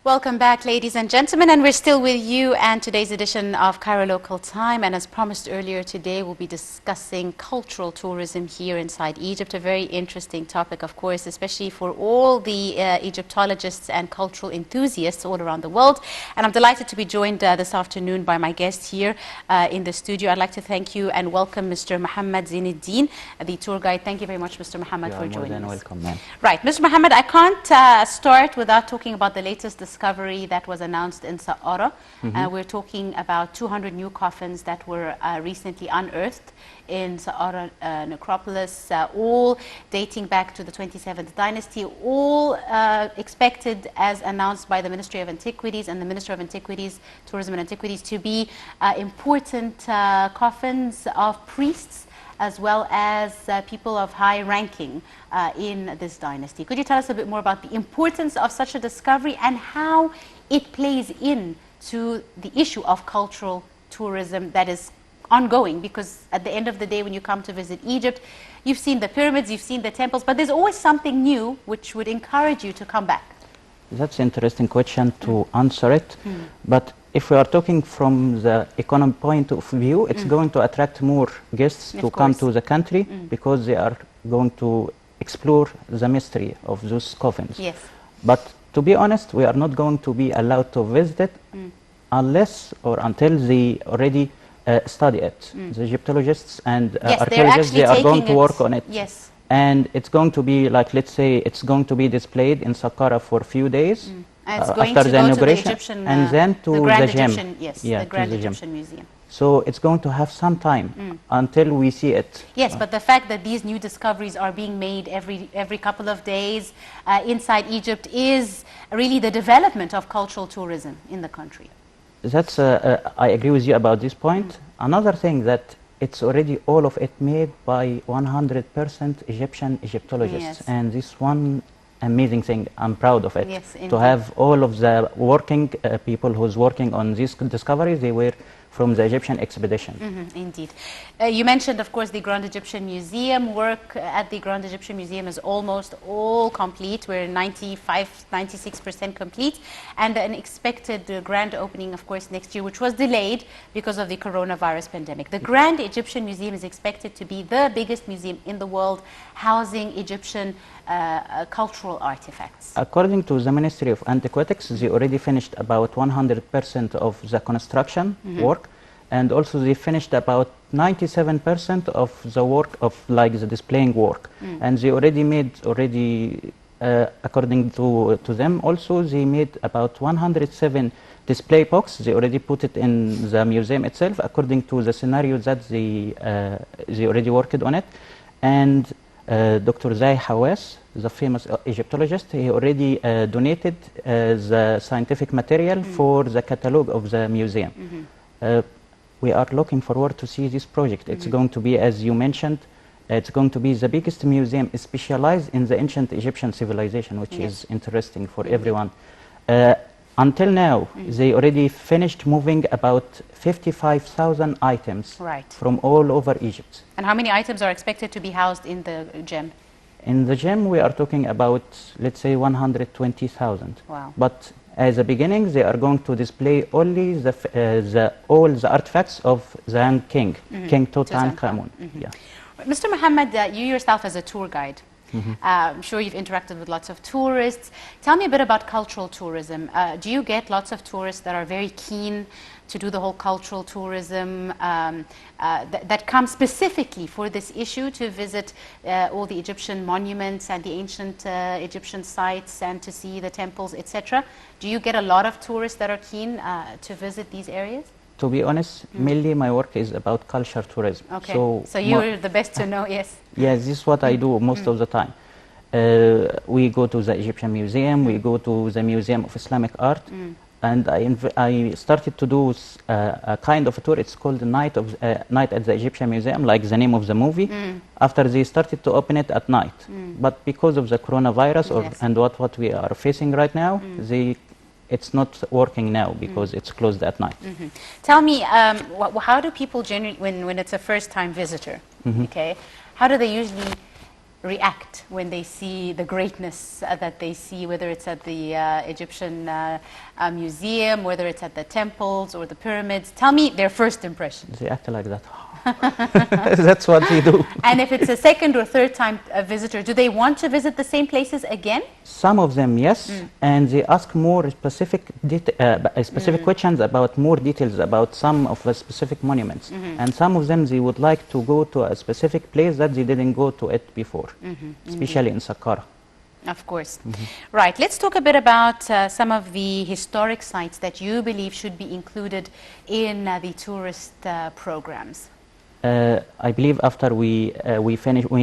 Welcome back, ladies and gentlemen, and we're still with you and today's edition of Cairo Local Time. And as promised earlier today, we'll be discussing cultural tourism here inside Egypt, a very interesting topic, of course, especially for all the Egyptologists and cultural enthusiasts all around the world. And I'm delighted to be joined this afternoon by my guest here in the studio. I'd like to thank you and welcome Mr. Mohamed Zein, the tour guide. Thank you very much, Mr. Mohamed, for joining us. Welcome, ma'am. Right, Mr. Mohamed, I can't start without talking about the latest discovery that was announced in Saqqara. We're talking about 200 new coffins that were recently unearthed in Saqqara necropolis, all dating back to the 27th dynasty, all expected as announced by the Ministry of Antiquities and the Minister of Antiquities, Tourism and Antiquities, to be important coffins of priests as well as people of high ranking in this dynasty. Could you tell us a bit more about the importance of such a discovery and how it plays into the issue of cultural tourism that is ongoing? Because at the end of the day, when you come to visit Egypt, you've seen the pyramids, you've seen the temples, but there's always something new which would encourage you to come back. That's an interesting question to answer it. But if we are talking from the economic point of view, it's going to attract more guests to come to the country because they are going to explore the mystery of those coffins. Yes. But to be honest, we are not going to be allowed to visit it unless or until they already study it. The Egyptologists and archaeologists, they are going to work on it. Yes. And it's going to be like, let's say, it's going to be displayed in Saqqara for a few days after the inauguration, and then to the gem. Yes, the Grand Egyptian Museum. So it's going to have some time until we see it. Yes, but the fact that these new discoveries are being made every couple of days inside Egypt is really the development of cultural tourism in the country. That's, I agree with you about this point. Another thing that it's already all of it made by 100% Egyptologists. And this one amazing thing, I'm proud of it. Yes, to have all of the working people who's working on these discoveries, they were from the Egyptian expedition. Indeed. You mentioned, of course, the Grand Egyptian Museum. Work at the Grand Egyptian Museum is almost all complete. We're 96% complete. And an expected grand opening, of course, next year, which was delayed because of the coronavirus pandemic. The Grand Egyptian Museum is expected to be the biggest museum in the world, housing Egyptian cultural artifacts. According to the Ministry of Antiquities, they already finished about 100% of the construction work, and also they finished about 97% of the work of like the displaying work. And they already made according to them also, they made about 107 display box. They already put it in the museum itself according to the scenario that they already worked on it. And Dr. Zein, the famous Egyptologist, he already donated the scientific material for the catalog of the museum. We are looking forward to see this project. It's going to be, as you mentioned, it's going to be the biggest museum specialized in the ancient Egyptian civilization, which is interesting for everyone. Until now, they already finished moving about 55,000 items from all over Egypt. And how many items are expected to be housed in the gem? In the gem, we are talking about, let's say, 120,000. Wow. But as a beginning, they are going to display only all the artifacts of the young king, King Tutankhamun. Mr. Mohamed, you yourself as a tour guide, I'm sure you've interacted with lots of tourists. Tell me a bit about cultural tourism. Do you get lots of tourists that are very keen to do the whole cultural tourism that come specifically for this issue, to visit all the Egyptian monuments and the ancient Egyptian sites and to see the temples, etc.? Do you get a lot of tourists that are keen to visit these areas? To be honest, mainly my work is about culture tourism. Okay, so you're the best to know, yes. Yes, this is what I do most of the time. We go to the Egyptian Museum, we go to the Museum of Islamic Art, and I started to do a kind of a tour. It's called the Night at the Egyptian Museum, like the name of the movie, after they started to open it at night. But because of the coronavirus and what we are facing right now, it's not working now because it's closed at night. Tell me, how do people generally, when it's a first-time visitor, okay, how do they usually react when they see the greatness that they see, whether it's at the Egyptian museum, whether it's at the temples or the pyramids? Tell me their first impression. They act like that. That's what they do. And if it's a second or third time visitor, do they want to visit the same places again? Some of them, yes, and they ask more specific questions about more details about some of the specific monuments. And some of them, they would like to go to a specific place that they didn't go to it before, especially in Saqqara. Of course. Right. Let's talk a bit about some of the historic sites that you believe should be included in the tourist programs. I believe after we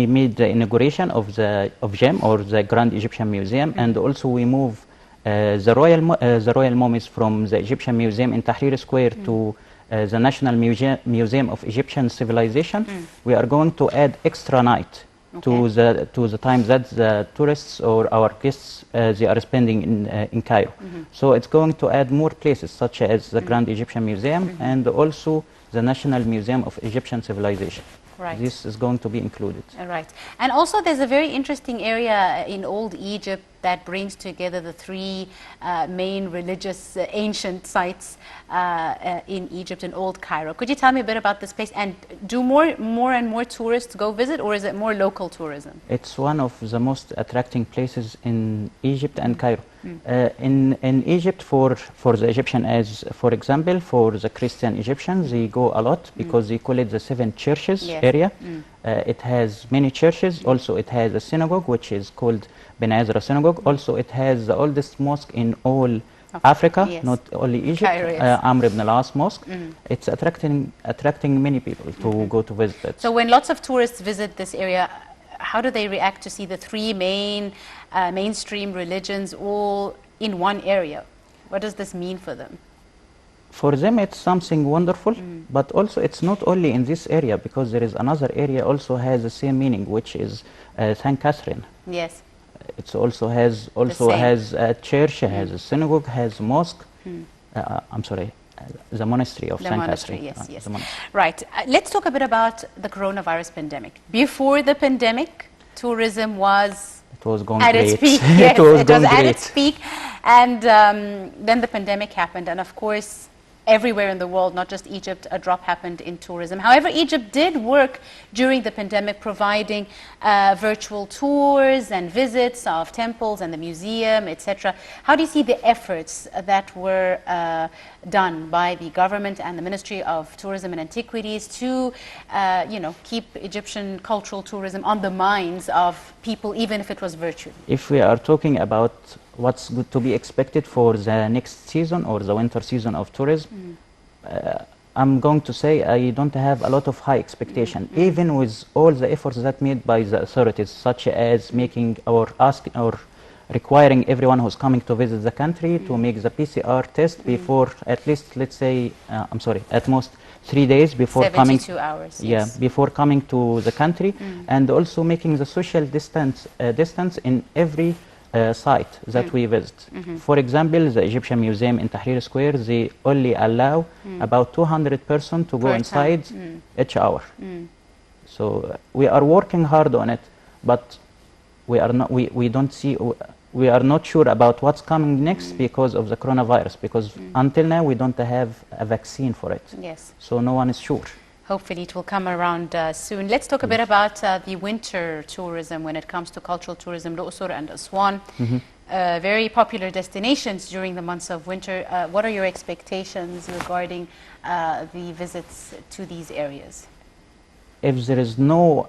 made the inauguration of GEM, or the Grand Egyptian Museum, and also we move the royal mummies from the Egyptian Museum in Tahrir Square to the National Museum of Egyptian Civilization. We are going to add extra night to the time that the tourists or our guests they are spending in Cairo. So it's going to add more places such as the Grand Egyptian Museum and also the National Museum of Egyptian Civilization. Right. This is going to be included. Right. And also there's a very interesting area in Old Egypt that brings together the three main religious ancient sites in Egypt in Old Cairo. Could you tell me a bit about this place? And do more and more tourists go visit, or is it more local tourism? It's one of the most attracting places in Egypt and Cairo. In Egypt, for the Egyptian, as for example, for the Christian Egyptians, they go a lot because they call it the seven churches area. It has many churches. Also, it has a synagogue, which is called Ben Ezra Synagogue. Also, it has the oldest mosque in all Africa, not only Egypt, Cairo, Amr ibn al-As Mosque. It's attracting many people to go to visit it. So when lots of tourists visit this area, how do they react to see the three mainstream religions all in one area? What does this mean for them? For them, it's something wonderful, but also it's not only in this area, because there is another area also has the same meaning, which is St. Catherine. Yes. It also has a church, has a synagogue, has a mosque. I'm sorry, the monastery of St. Catherine. Yes, yes. Right. Let's talk a bit about the coronavirus pandemic. Before the pandemic, tourism was going at great. Its peak. Yes, it was at its peak. And then the pandemic happened. And of course, everywhere in the world, not just Egypt, a drop happened in tourism. However, Egypt did work during the pandemic, providing virtual tours and visits of temples and the museum, etc. How do you see the efforts that were done by the government and the Ministry of Tourism and Antiquities to, keep Egyptian cultural tourism on the minds of people, even if it was virtual? If we are talking about what's good to be expected for the next season or the winter season of tourism, I'm going to say I don't have a lot of high expectation, even with all the efforts that made by the authorities, such as making or requiring everyone who's coming to visit the country to make the PCR test before at least, let's say, at most 3 days before 72 coming. hours. Yeah, before coming to the country, and also making the social distance in every site that we visit. For example, the Egyptian Museum in Tahrir Square, they only allow about 200 persons to go inside each hour. So we are working hard on it, but we are not sure about what's coming next because of the coronavirus, because until now we don't have a vaccine for it. Yes. So no one is sure. Hopefully it will come around soon. Let's talk a bit about the winter tourism when it comes to cultural tourism. Al-Uqsur and Aswan, very popular destinations during the months of winter. What are your expectations regarding the visits to these areas? If there is no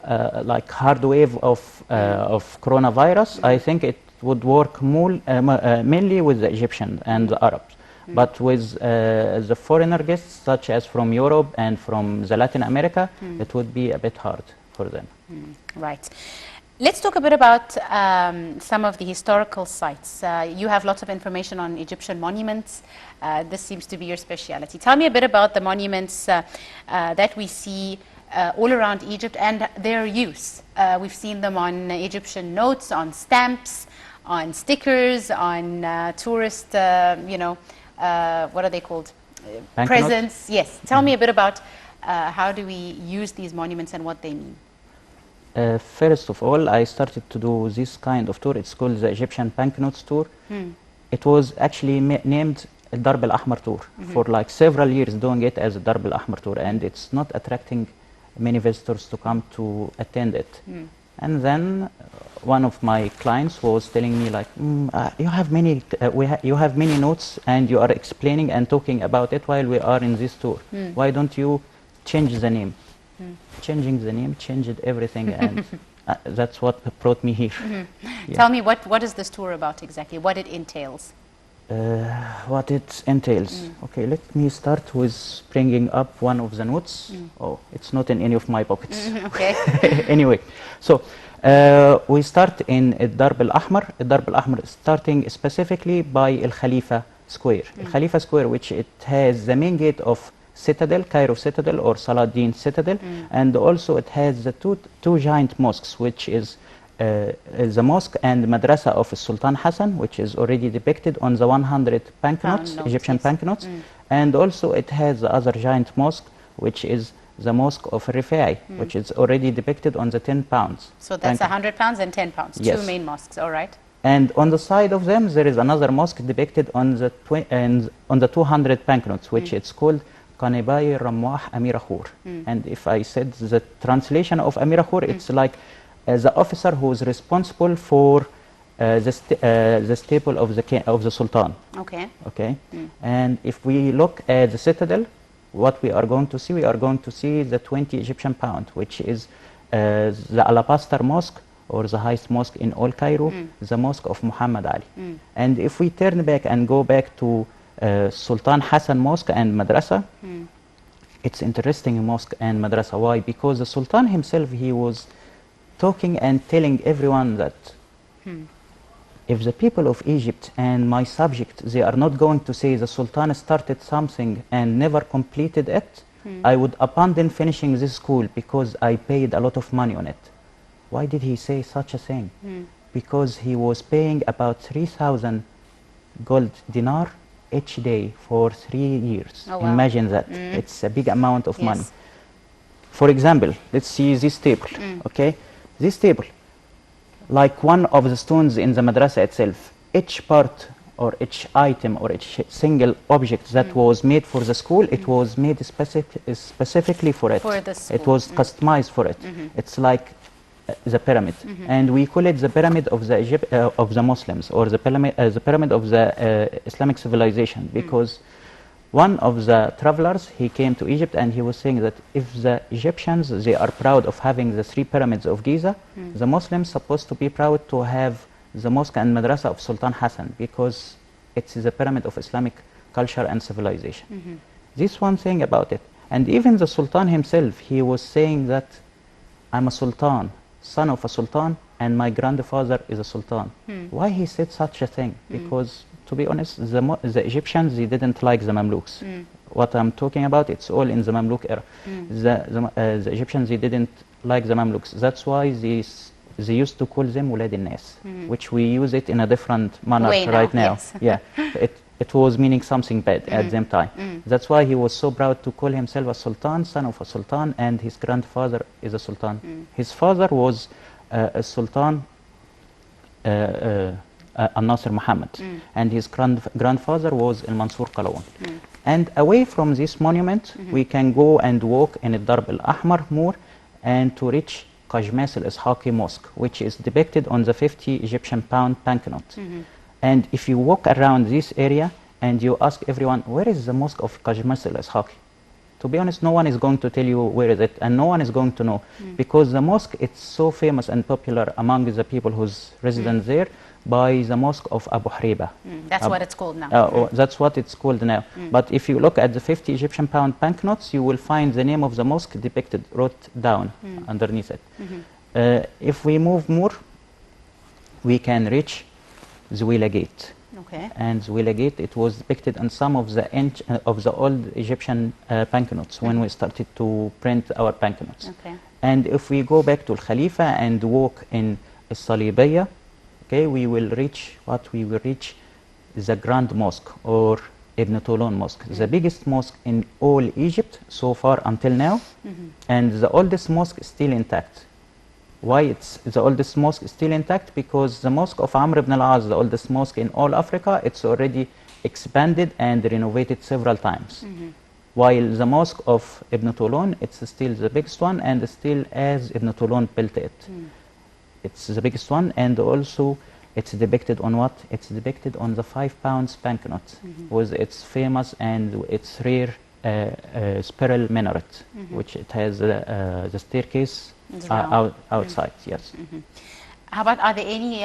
hard wave of coronavirus, I think it would work mainly with the Egyptian and the Arabs. But with the foreigner guests, such as from Europe and from the Latin America, it would be a bit hard for them. Right. Let's talk a bit about some of the historical sites. You have lots of information on Egyptian monuments. This seems to be your specialty. Tell me a bit about the monuments that we see all around Egypt and their use. We've seen them on Egyptian notes, on stamps, on stickers, on tourist, what are they called? Presents. Yes. Tell me a bit about how do we use these monuments and what they mean. First of all, I started to do this kind of tour. It's called the Egyptian Banknotes Tour. It was actually named Darb al-Ahmar Tour for like several years, doing it as a Darb al-Ahmar Tour, and it's not attracting many visitors to come to attend it. And then one of my clients was telling me like, you have many, you have many notes, and you are explaining and talking about it while we are in this tour. Why don't you change the name? Changing the name changed everything, and that's what brought me here. Yeah. Tell me, what is this tour about exactly? What it entails? What it entails. Okay, let me start with bringing up one of the notes. Oh, it's not in any of my pockets. Okay. Anyway, so we start in Darb al-Ahmar. Darb al-Ahmar starting specifically by Al Khalifa Square. Al Khalifa Square, which it has the main gate of Citadel, Cairo Citadel or Saladin Citadel, and also it has the two giant mosques, which is the mosque and madrasa of Sultan Hassan, which is already depicted on the 100 banknotes, Egyptian banknotes, and also it has the other giant mosque, which is the mosque of Rifai, which is already depicted on the 10 pounds. So that's 100 pounds and 10 pounds, yes. Two main mosques, all right. And on the side of them, there is another mosque depicted on the 200 banknotes, which it's called Qanibai Ramwah Amira Khur. And if I said the translation of Amira Khur, it's like the officer who is responsible for the staple of the Sultan. Okay. Okay. And if we look at the citadel, what we are going to see, we are going to see the 20 Egyptian pound, which is the Alabaster Mosque, or the highest mosque in all Cairo, the mosque of Mohamed Ali. And if we turn back and go back to Sultan Hassan Mosque and Madrasa, it's interesting mosque and madrasa. Why? Because the Sultan himself, he was talking and telling everyone that if the people of Egypt and my subject, they are not going to say the Sultan started something and never completed it, I would abandon finishing this school because I paid a lot of money on it. Why did he say such a thing? Because he was paying about 3,000 gold dinar each day for 3 years. Oh, wow. Imagine that. It's a big amount of money. For example, let's see this table. Okay, this table, like one of the stones in the madrasa itself, each part or each item or each single object that was made for the school, it was made specifically for it. For the school. It was customized for it. It's like the pyramid, and we call it the pyramid of the Muslims, or the pyramid of the Islamic civilization, because one of the travelers, he came to Egypt and he was saying that if the Egyptians, they are proud of having the 3 pyramids of Giza, the Muslims supposed to be proud to have the mosque and madrasa of Sultan Hassan, because it's the pyramid of Islamic culture and civilization. This one thing about it. And even the Sultan himself, he was saying that I'm a Sultan, son of a Sultan, and my grandfather is a Sultan. Why he said such a thing? Because, to be honest, the Egyptians, they didn't like the Mamluks. What I'm talking about, it's all in the Mamluk era. The Egyptians, they didn't like the Mamluks. That's why they used to call them Wulad al-Nas, which we use it in a different manner right now. Yes. Yeah, it was meaning something bad at the time. That's why he was so proud to call himself a Sultan, son of a Sultan, and his grandfather is a Sultan. His father was a Sultan, Al-Nasir Mohamed, and his grandfather was Al-Mansur Qalawun. And away from this monument, we can go and walk in Darb al-Ahmar more and to reach Qajmas al-Ishaqi Mosque, which is depicted on the 50 Egyptian pound banknote. And if you walk around this area and you ask everyone, where is the mosque of Qajmas al-Ishaqi? To be honest, no one is going to tell you where is it, and no one is going to know, because the mosque, it's so famous and popular among the people who's resident there by the mosque of Abu Hariba. That's what it's called now. That's what it's called now. But if you look at the 50 Egyptian pound banknotes, you will find the name of the mosque depicted, wrote down underneath it. If we move more, we can reach Zuwila Gate. Okay. And Zuwila Gate, it was depicted on some of the old Egyptian banknotes when we started to print our banknotes. Okay. And if we go back to Al Khalifa and walk in Salibiyya, okay, we will reach the Grand Mosque, or Ibn Tulun Mosque, the biggest mosque in all Egypt so far until now, and the oldest mosque is still intact. Why it's the oldest mosque is still intact? Because the mosque of Amr ibn al-As, the oldest mosque in all Africa, it's already expanded and renovated several times. While the mosque of Ibn Tulun, it's still the biggest one and still as Ibn Tulun built it. It's the biggest one, and also it's depicted on what? It's depicted on the 5 pounds banknote with its famous and its rare spiral minaret, which it has the staircase outside, yes. How about, are there any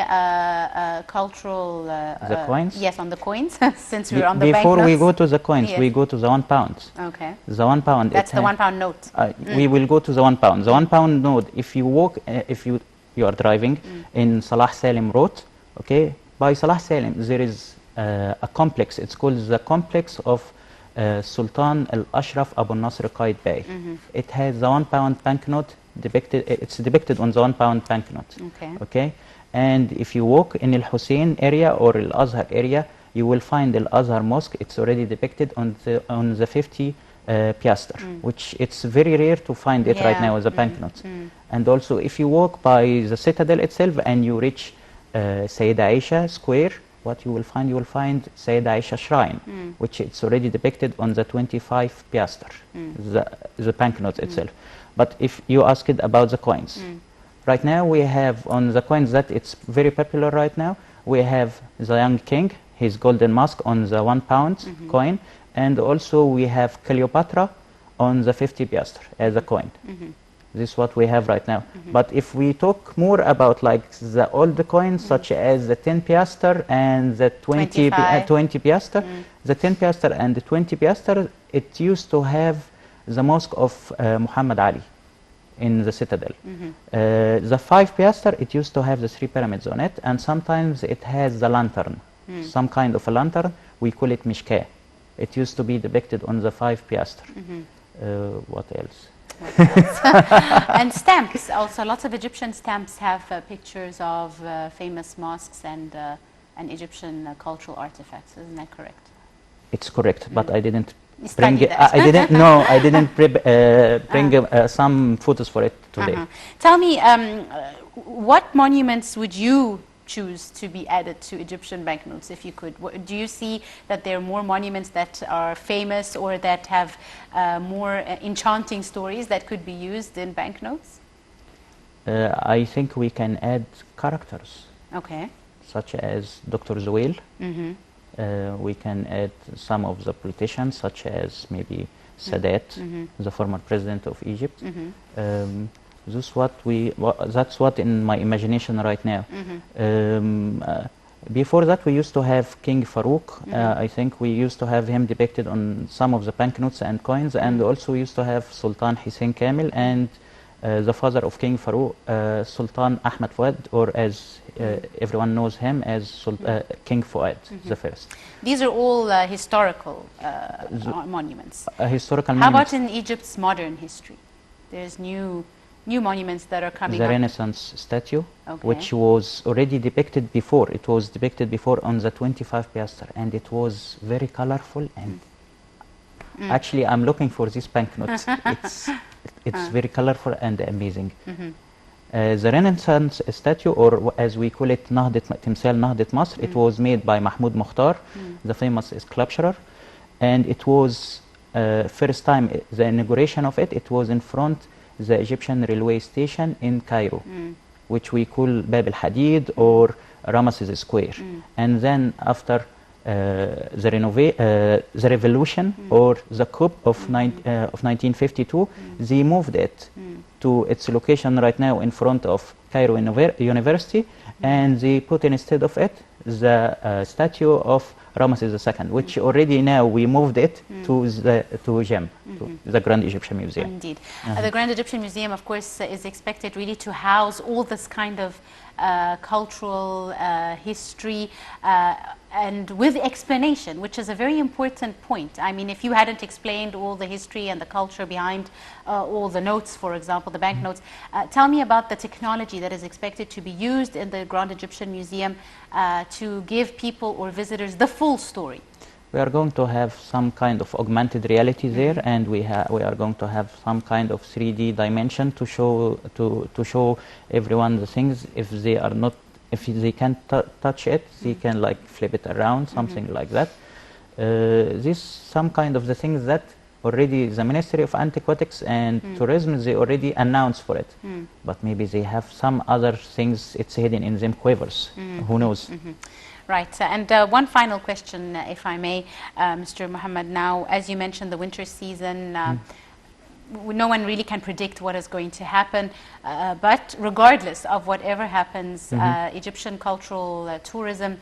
cultural... the coins? Yes, on the coins, since we're on the Before banknotes. we go to the coins, Yes. we go to the 1 pound. Okay. The 1 pound. That's the 1 pound note. We will go to the 1 pound. The 1 pound note, if you walk, if you are driving in Salah Salim Road, okay, by Salah Salim, there is a complex. It's called the complex of Sultan al-Ashraf Abu Nasr Qaid Bey. It has the 1 pound banknote depicted. It's depicted on the 1 pound banknote. Okay. Okay. And if you walk in Al Hussein area or Al Azhar area, you will find Al Azhar Mosque. It's already depicted on the 50 piaster, which it's very rare to find it right now as a banknote. And also, if you walk by the citadel itself and you reach Sayyida Aisha Square, what you will find Sayyida Aisha Shrine, which it's already depicted on the 25 piaster, the banknote itself. But if you asked about the coins, right now we have on the coins that it's very popular right now, we have the young king, his golden mask on the 1 pound coin, and also we have Cleopatra on the 50 piaster as a coin. This is what we have right now. But if we talk more about like the old coins, such as the 10 piaster and the 20 piaster, the 10 piaster and the 20 piaster, it used to have the mosque of Muhammad Ali in the citadel. The 5 piaster, it used to have the 3 pyramids on it, and sometimes it has the lantern, some kind of a lantern. We call it mishkah. It used to be depicted on the 5 piaster. What else? And stamps also. Lots of Egyptian stamps have pictures of famous mosques and Egyptian cultural artifacts. Isn't that correct? It's correct, but I didn't bring it. I didn't. No, I didn't bring some photos for it today. Tell me, what monuments would you choose to be added to Egyptian banknotes, if you could? Do you see that there are more monuments that are famous or that have more enchanting stories that could be used in banknotes? I think we can add characters. Okay. Such as Dr. Zuwail. We can add some of the politicians, such as maybe Sadat, the former president of Egypt. That's what in my imagination right now. Before that, we used to have King Farouk. I think we used to have him depicted on some of the banknotes and coins, and also we used to have Sultan Hussein Kamil and the father of King Farouk, Sultan Ahmed Fuad, or as everyone knows him as King Fuad the first. These are all historical monuments. Historical How monuments. about in Egypt's modern history? There's new monuments that are coming the up. Renaissance statue, Okay. which was already depicted before. It was depicted before on the 25 piaster, and it was very colorful. And actually, I'm looking for this banknote. It's very colorful and amazing. The Renaissance statue, or as we call it, Timsal Nahdat Masr, it was made by Mahmoud Mukhtar, the famous sculptor, and it was first time the inauguration of it. It was in front the Egyptian railway station in Cairo, which we call Bab al Hadid or Ramesses Square. And then after the revolution or the coup of 1952, they moved it to its location right now in front of Cairo University, and they put instead of it the statue of Ramesses II, which already now we moved it to GEM, to the Grand Egyptian Museum. Indeed. The Grand Egyptian Museum, of course, is expected really to house all this kind of cultural history and with explanation, which is a very important point. I mean, if you hadn't explained all the history and the culture behind all the notes, for example, the banknotes, tell me about the technology that is expected to be used in the Grand Egyptian Museum to give people or visitors the full story. we are going to have some kind of augmented reality there, and we are going to have some kind of 3D dimension to show everyone the things. If they are not, if they can't touch it, they can like flip it around, something like that. This some kind of the things that already the Ministry of Antiquitics and Tourism, they already announced for it, but maybe they have some other things it's hidden in them quivers. Who knows? Right, and one final question, if I may, Mr. Mohamed. Now, as you mentioned, the winter season, no one really can predict what is going to happen, but regardless of whatever happens, Egyptian cultural tourism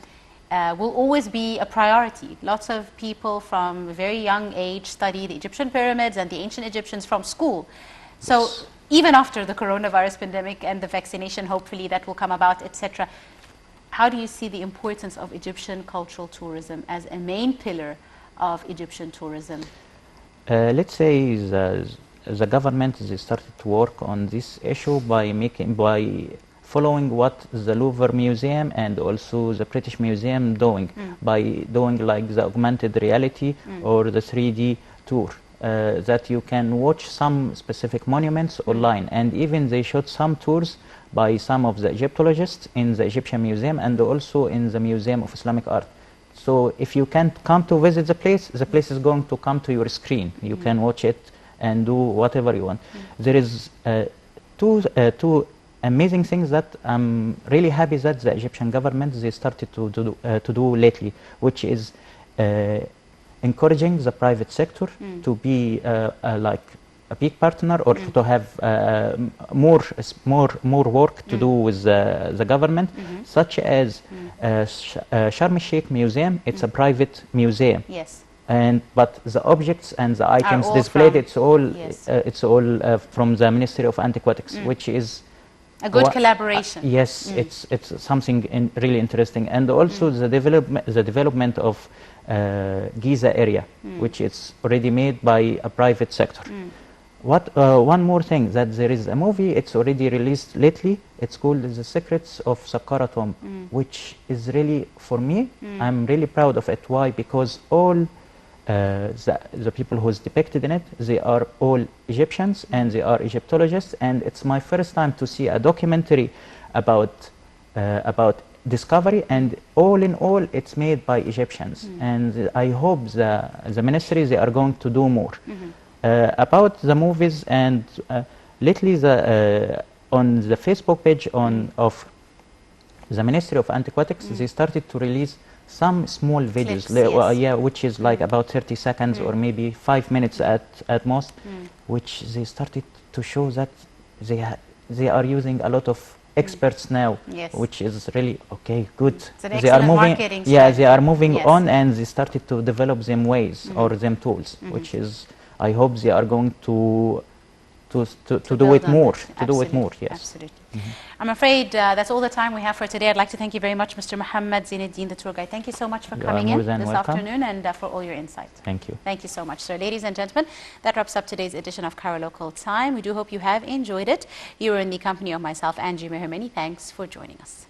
will always be a priority. Lots of people from a very young age study the Egyptian pyramids and the ancient Egyptians from school. So even after the coronavirus pandemic and the vaccination, hopefully that will come about, etc., how do you see the importance of Egyptian cultural tourism as a main pillar of Egyptian tourism? Let's say the government, they started to work on this issue by following what the Louvre Museum and also the British Museum doing, by doing like the augmented reality or the 3D tour, that you can watch some specific monuments online, and even they showed some tours by some of the Egyptologists in the Egyptian Museum and also in the Museum of Islamic Art. So if you can't come to visit the place is going to come to your screen. You can watch it and do whatever you want. There is two amazing things that I'm really happy that the Egyptian government, they started to do lately, which is encouraging the private sector to be like a big partner, or to have more work to do with the government, such as Sharm el-Sheikh Museum. It's a private museum. Yes. But the objects and the items displayed, it's all from the Ministry of Antiquitics, which is a good collaboration. Yes, it's something really interesting, and also the development of Giza area, which is already made by a private sector. One more thing, that there is a movie, it's already released lately, it's called The Secrets of Saqqara Tomb, which is really, for me, I'm really proud of it. Why? Because all the people who's depicted in it, they are all Egyptians and they are Egyptologists, and it's my first time to see a documentary about discovery, and all in all it's made by Egyptians, and I hope the ministry, they are going to do more. About the movies, and lately on the Facebook page of the Ministry of Antiquitics, they started to release some small videos, which is like about 30 seconds or maybe 5 minutes at most, which they started to show that they are using a lot of experts now, which is really okay, good. They are moving, they are moving on, and they started to develop them ways or them tools, which is, I hope they are going to do it more. Yes. Absolutely. I'm afraid that's all the time we have for today. I'd like to thank you very much, Mr. Mohamed Zein, the tour guide. Thank you so much for coming in this afternoon, and for all your insights. Thank you. Thank you so much. So, ladies and gentlemen, that wraps up today's edition of Cairo Local Time. We do hope you have enjoyed it. You were in the company of myself, Angie Meher. Many thanks for joining us.